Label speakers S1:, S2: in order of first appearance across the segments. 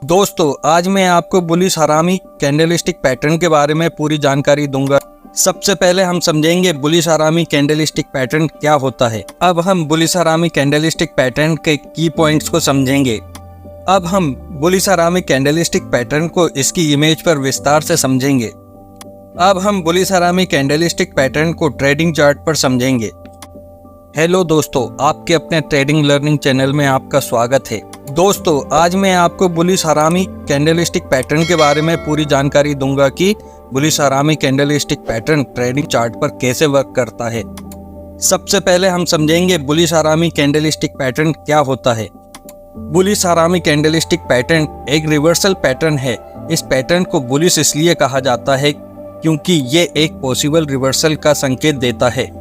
S1: दोस्तों आज मैं आपको बुलिश हरामी कैंडलस्टिक पैटर्न के बारे में पूरी जानकारी दूंगा। सबसे पहले हम समझेंगे बुलिश हरामी कैंडलस्टिक पैटर्न क्या होता है। अब हम बुलिश हरामी कैंडलस्टिक पैटर्न के की पॉइंट्स को समझेंगे। अब हम बुलिश हरामी कैंडलस्टिक पैटर्न को इसकी इमेज पर विस्तार से समझेंगे। अब हम बुलिश हरामी कैंडलस्टिक पैटर्न को ट्रेडिंग चार्ट पर समझेंगे। हेलो दोस्तों, आपके अपने ट्रेडिंग लर्निंग चैनल में आपका स्वागत है। दोस्तों आज मैं आपको बुलिश हरामी कैंडलस्टिक पैटर्न के बारे में पूरी जानकारी दूंगा कि बुलिश हरामी कैंडलस्टिक पैटर्न ट्रेडिंग चार्ट पर कैसे वर्क करता है। सबसे पहले हम समझेंगे बुलिश हरामी कैंडलस्टिक पैटर्न क्या होता है। बुलिश हरामी कैंडलस्टिक पैटर्न एक रिवर्सल पैटर्न है। इस पैटर्न को बुलिश इसलिए कहा जाता है क्योंकि ये एक पॉसिबल रिवर्सल का संकेत देता है,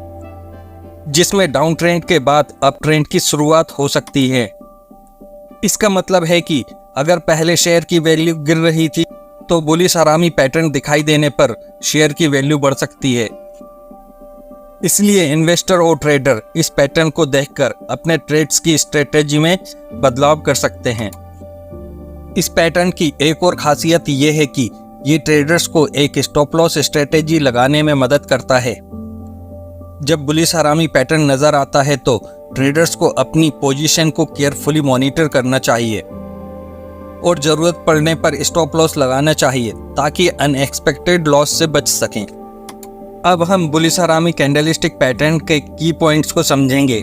S1: जिसमें डाउन ट्रेंड के बाद अप ट्रेंड की शुरुआत हो सकती है। इसका मतलब है कि अगर पहले शेयर की वैल्यू गिर रही थी तो बुलिश हरामी पैटर्न दिखाई देने पर शेयर की वैल्यू बढ़ सकती है। इसलिए इन्वेस्टर और ट्रेडर इस पैटर्न को देखकर अपने ट्रेड्स की स्ट्रेटेजी में बदलाव कर सकते हैं। इस पैटर्न की एक और खासियत ये है कि ये ट्रेडर्स को एक स्टॉप लॉस स्ट्रेटेजी लगाने में मदद करता है। जब बुलिश हरामी पैटर्न नजर आता है तो ट्रेडर्स को अपनी पोजीशन को केयरफुली मॉनिटर करना चाहिए और जरूरत पड़ने पर स्टॉप लॉस लगाना चाहिए ताकि अनएक्सपेक्टेड लॉस से बच सकें। अब हम बुलिश हरामी कैंडलस्टिक पैटर्न के की पॉइंट्स को समझेंगे।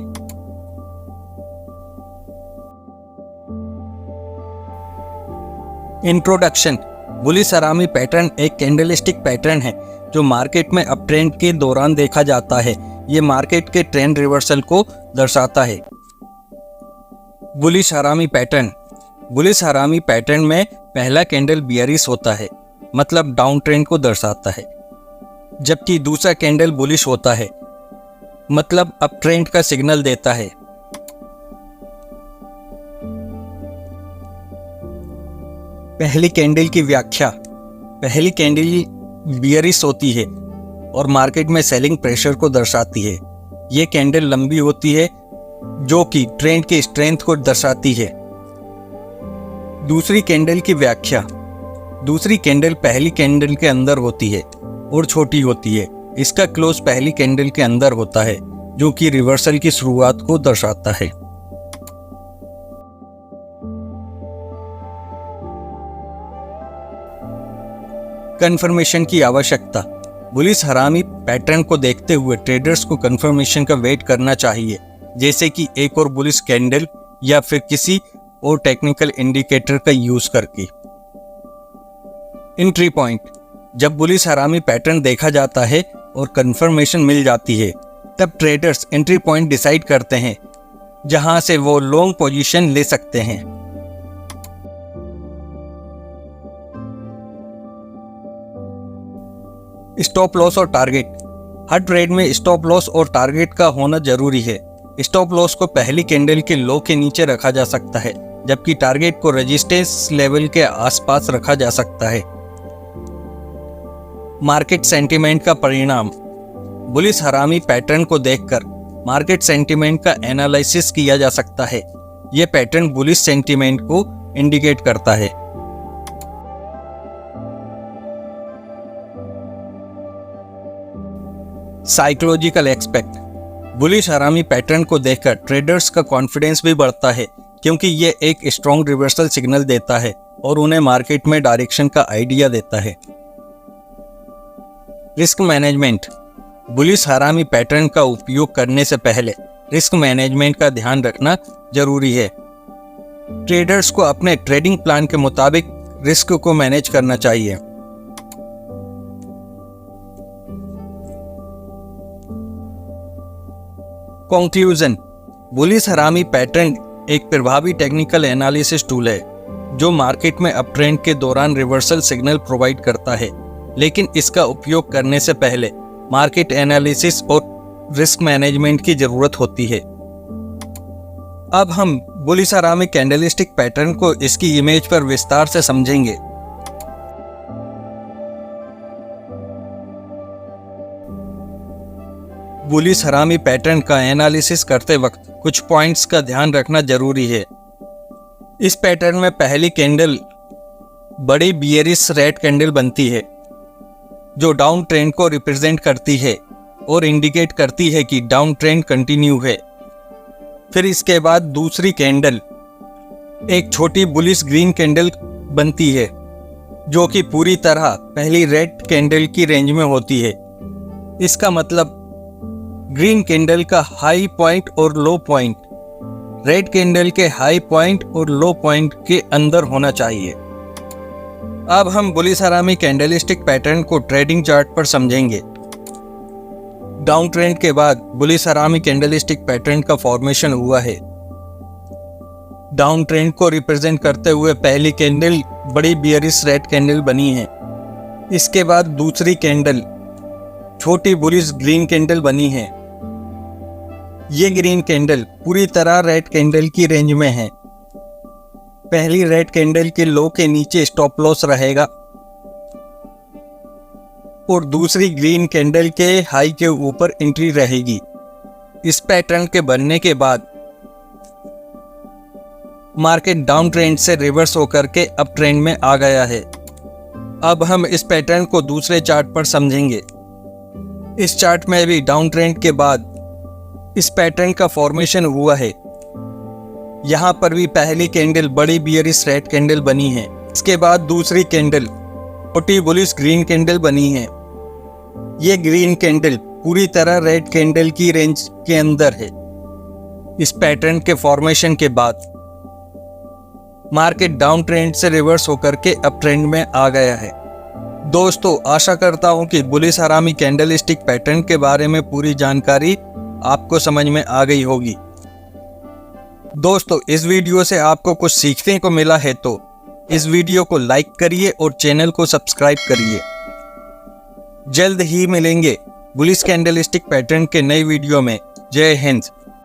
S1: इंट्रोडक्शन। बुलिश हरामी पैटर्न एक कैंडलस्टिक पैटर्न है जो मार्केट में अप ट्रेंड के दौरान देखा जाता है। ये मार्केट के ट्रेंड रिवर्सल को दर्शाता है। बुलिश हरामी पैटर्न। बुलिश हरामी पैटर्न में पहला कैंडल बियरिश होता है, मतलब डाउन ट्रेंड को दर्शाता है, जबकि दूसरा कैंडल बुलिश होता है, मतलब अप ट्रेंड का सिग्नल देता है। पहली कैंडल की व्याख्या। पहली कैंडल बियरिश होती है और मार्केट में सेलिंग प्रेशर को दर्शाती है। ये कैंडल लंबी होती है जो कि ट्रेंड की स्ट्रेंथ को दर्शाती है। दूसरी कैंडल की व्याख्या। दूसरी कैंडल पहली कैंडल के अंदर होती है और छोटी होती है। इसका क्लोज पहली कैंडल के अंदर होता है जो कि रिवर्सल की शुरुआत को दर्शाता है। कंफर्मेशन की आवश्यकता। बुलिश हरामी पैटर्न को देखते हुए ट्रेडर्स को कंफर्मेशन का वेट करना चाहिए, जैसे कि एक और बुलिश कैंडल या फिर किसी और टेक्निकल इंडिकेटर का यूज करके। Entry point. जब बुलिश हरामी पैटर्न देखा जाता है और कंफर्मेशन मिल जाती है तब ट्रेडर्स एंट्री पॉइंट डिसाइड करते हैं जहां से वो लॉन्ग पोजीशन ले सकते हैं। स्टॉप लॉस और टारगेट। हर ट्रेड में स्टॉप लॉस और टारगेट का होना जरूरी है। स्टॉप लॉस को पहली कैंडल के लो के नीचे रखा जा सकता है, जबकि टारगेट को रेजिस्टेंस लेवल के आसपास रखा जा सकता है। मार्केट सेंटीमेंट का परिणाम। बुलिश हरामी पैटर्न को देखकर मार्केट सेंटीमेंट का एनालिसिस किया जा सकता है। यह पैटर्न बुलिश सेंटीमेंट को इंडिकेट करता है। Psychological aspect. बुलिश हरामी पैटर्न को देखकर ट्रेडर्स का कॉन्फिडेंस भी बढ़ता है क्योंकि ये एक स्ट्रॉन्ग रिवर्सल सिग्नल देता है और उन्हें मार्केट में डायरेक्शन का आइडिया देता है। Risk management. बुलिश हरामी पैटर्न का उपयोग करने से पहले रिस्क मैनेजमेंट का ध्यान रखना जरूरी है। ट्रेडर्स को अपने ट्रेडिंग प्लान के मुताबिक रिस्क को मैनेज करना चाहिए। कंक्लूजन। बुलिश हरामी पैटर्न एक प्रभावी टेक्निकल एनालिसिस टूल है जो मार्केट में अप ट्रेंड के दौरान रिवर्सल सिग्नल प्रोवाइड करता है, लेकिन इसका उपयोग करने से पहले मार्केट एनालिसिस और रिस्क मैनेजमेंट की जरूरत होती है। अब हम बुलिश हरामी कैंडलस्टिक पैटर्न को इसकी इमेज पर विस्तार से समझेंगे। बुलिश हरामी पैटर्न का एनालिसिस करते वक्त कुछ पॉइंट्स का ध्यान रखना जरूरी है। इस पैटर्न में पहली कैंडल बड़ी बियरिश रेड कैंडल बनती है जो डाउन ट्रेंड को रिप्रेजेंट करती है और इंडिकेट करती है कि डाउन ट्रेंड कंटिन्यू है। फिर इसके बाद दूसरी कैंडल एक छोटी बुलिश ग्रीन कैंडल बनती है जो कि पूरी तरह पहली रेड कैंडल की रेंज में होती है। इसका मतलब ग्रीन कैंडल का हाई पॉइंट और लो पॉइंट रेड कैंडल के हाई पॉइंट और लो पॉइंट के अंदर होना चाहिए। अब हम बुलिश हरामी कैंडलस्टिक पैटर्न को ट्रेडिंग चार्ट पर समझेंगे। डाउन ट्रेंड के बाद बुलिश हरामी कैंडलस्टिक पैटर्न का फॉर्मेशन हुआ है। डाउन ट्रेंड को रिप्रेजेंट करते हुए पहली कैंडल बड़ी बियरिश रेड कैंडल बनी है। इसके बाद दूसरी कैंडल छोटी बुलिश ग्रीन कैंडल बनी है। ये ग्रीन कैंडल पूरी तरह रेड कैंडल की रेंज में है। पहली रेड कैंडल के लो के नीचे स्टॉप लॉस रहेगा और दूसरी ग्रीन कैंडल के हाई के ऊपर एंट्री रहेगी। इस पैटर्न के बनने के बाद मार्केट डाउन ट्रेंड से रिवर्स होकर के अप ट्रेंड में आ गया है। अब हम इस पैटर्न को दूसरे चार्ट पर समझेंगे। इस चार्ट में भी डाउन ट्रेंड के बाद इस पैटर्न का फॉर्मेशन हुआ है। यहाँ पर भी पहली कैंडल बड़ी बियरिश रेड कैंडल बनी है। इसके बाद दूसरी कैंडल छोटी बुलिश ग्रीन कैंडल बनी है। ये ग्रीन कैंडल पूरी तरह रेड कैंडल की रेंज के अंदर है। इस पैटर्न के फॉर्मेशन के बाद मार्केट डाउन ट्रेंड से रिवर्स होकर के अप ट्रेंड में आ गया है। दोस्तों, आशा करता हूं कि बुलिश हरामी कैंडलस्टिक पैटर्न के बारे में पूरी जानकारी आपको समझ में आ गई होगी। दोस्तों, इस वीडियो से आपको कुछ सीखने को मिला है तो इस वीडियो को लाइक करिए और चैनल को सब्सक्राइब करिए। जल्द ही मिलेंगे बुलिश कैंडलस्टिक पैटर्न के नए वीडियो में। जय हिंद।